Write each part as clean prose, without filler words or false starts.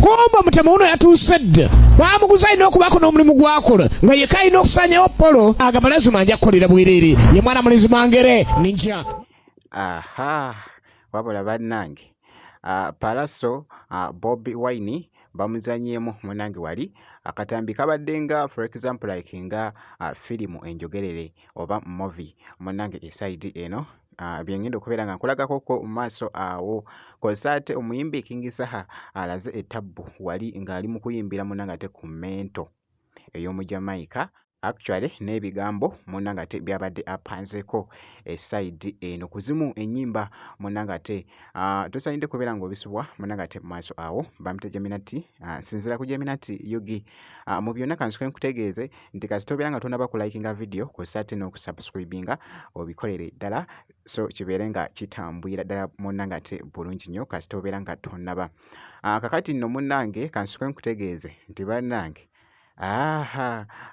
Kumba mutema uno yatusedde bamuguza ino okubako n'omulimu gwakola nga ye kayina okusanyawo Polo agamba lazima anja kukolera bwerere ye mwana mulizi Mangere ninja. Aha, wabula bannange Pallaso Bobi Wine bamuzanyeemu munange wali akatambi kabadde nga for example like nga firimu enjogerere oba movie munange eside eno byengenda okubeera nga nkulagako ko mu maaso awo kosa ate omuyimbi King Saha alaze etabbu wali ng'ali mu kuyimbira munange ate ku mento ey'omu Jamaica actually n'ebigambo munange ate byabadde apanzeko eside eno kuzimu ennyimba munange ate tosaanidde kubeera ng'obisubwa munange ate mu maaso awo bamute Geminati sinzira ku Geminati Yugi mu byonna kansuke nkutegeeze nti kasi tobeera nga tonaba kulayikinga video kosa ate n'okusubscribinga obikolere ddala so kibeere nga kitambwira ddala munange ate bulungi nnyo kasi tobeera nga tonaba kakati nno munange kansuke nkutegeeze nti bannange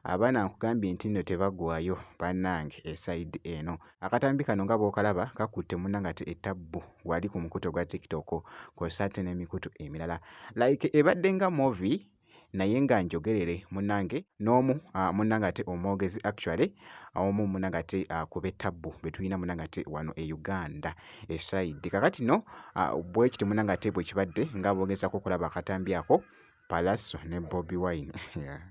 abaana nkugambye nti nno tebaggwayo bannange eside eno akatambi kano nga bw'okalaba kakutte munange ate etabbu wali ku mukuto gwa TikTok kosa ate n'emikutu emirala like ebadde nga movie naye nga njogerere munange n'omu munange ate omwogezi actually omu munange ate kuba etabbu betulina munange ate wano e Uganda eside kakati no bwe kiti munange ate bwe kibadde nga boogezako okulaba akatambi ako Pallaso ne Bobi Wine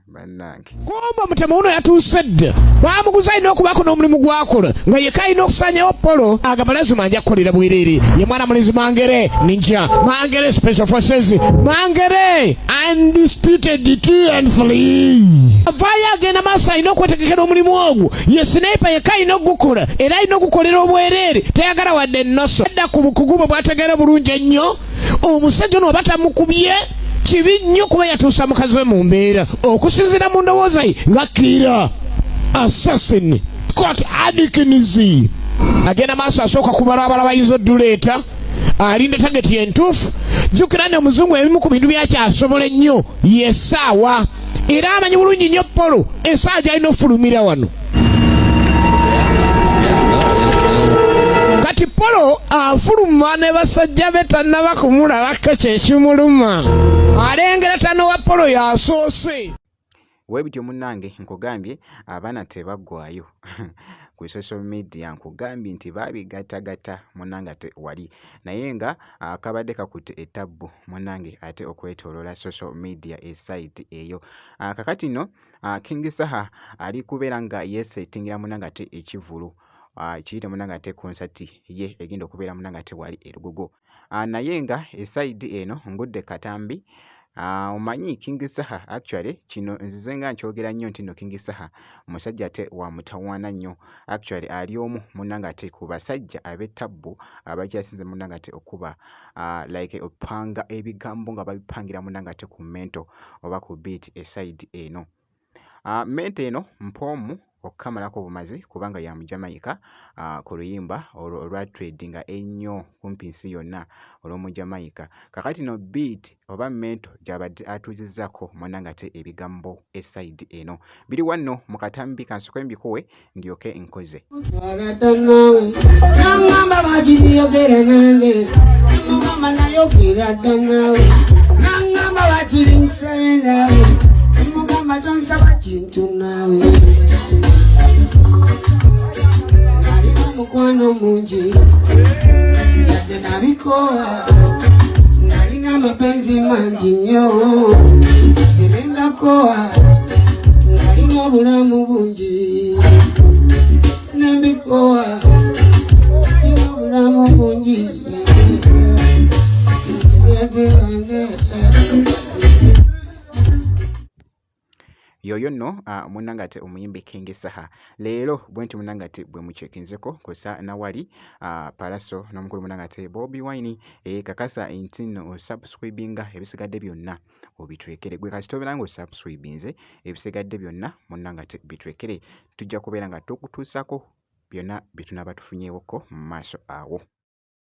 bannange. Kumba mutema uno yatusedde bamuguza ino okubako n'omulimu gwakola nga ye kayina okusanyawo Polo agamba lazima anja kukolera bwerere ye mwana mulizi Mangere ninja Mangere Special Forces Mangere undisputed 2 and 3 vaya agenda maaso alina okwetegekera omulimu ogwo ye sniper ye kayina ogukola era alina okukolera obwerere teyagala wadde ennoso adda ku bukugu bwe bwategera bulungi ennyo omusajja ono batamukubye kibi nnyo kuba yatuusa mukazi we mu mbeera okusinziira mu ndowooza ye nga Kira Assassin Scott Adkins agenda maaso asooka kubalabala bayinza odduleeta alinda tageti entuufu jjukira ne omuzungu ebimu ku bintu byakyasobola ennyo yesaawa era amanyi bulungi nnyo Polo esaawa gy'alina ofulumira wano kati Polo afuluma ne basajja be tannaba kumulabako kyekimuluma alengera tano wa Polo yasoose webityo munnange nkugambye abaana tebaggwayo ku social media nkugambye nti babigatagata munnange ate wali naye nga kabadde kakutte etabbu munnange ate okwetooloola social media esite eyo kakati no King Saha ali kubeera nga yeesettingira munnange ate ekivulu kiyite munange ate konsati ye egenda okubeera munange ate wali erugogo naye nga eside eno ngudde katambi omanyi King Saha actually kino nzize nga nkyogera nnyo nti no King Saha musajja ate wa mutawaana nnyo actually ali omu munange ate ku basajja ab'ettabbu abakyasinze munange ate okuba like opanga ebigambo nga babipangira munange ate ku mento oba ku beat eside eno mento eno mpoomu okukamalako obumazi kubanga ya mu Jamaica ku luyimba olwa tradinga ennyo kumpi nsi yonna olw'omu Jamaica kakati no beat oba mento gy'abadde atuuzizzako munange ate ebigambo eside eno biri wanno mu katambi kansoke mbikuwe ndyoke nkoze mukwano mungi yadde nabikoa nalina mapenzi mangi nnyo sirengakoa nalina obulamu bungi nembikoa nalina obulamu bungi yoyo nno munnange ate omuyimbi King Saha leero bwenti munnange ate bwe mucekinzeko kosa nawali Pallaso n'omukulu munnange ate Bobi Wine kakasa nti nno osubscribinga ebisigadde byonna obitulekere gwe kasi tobeera nga osubscribinze ebisigadde byonna munnange ate bitulekere tujja kubeera nga tukutuusako byonna bye tunaba tufunyewoko mu maaso awo.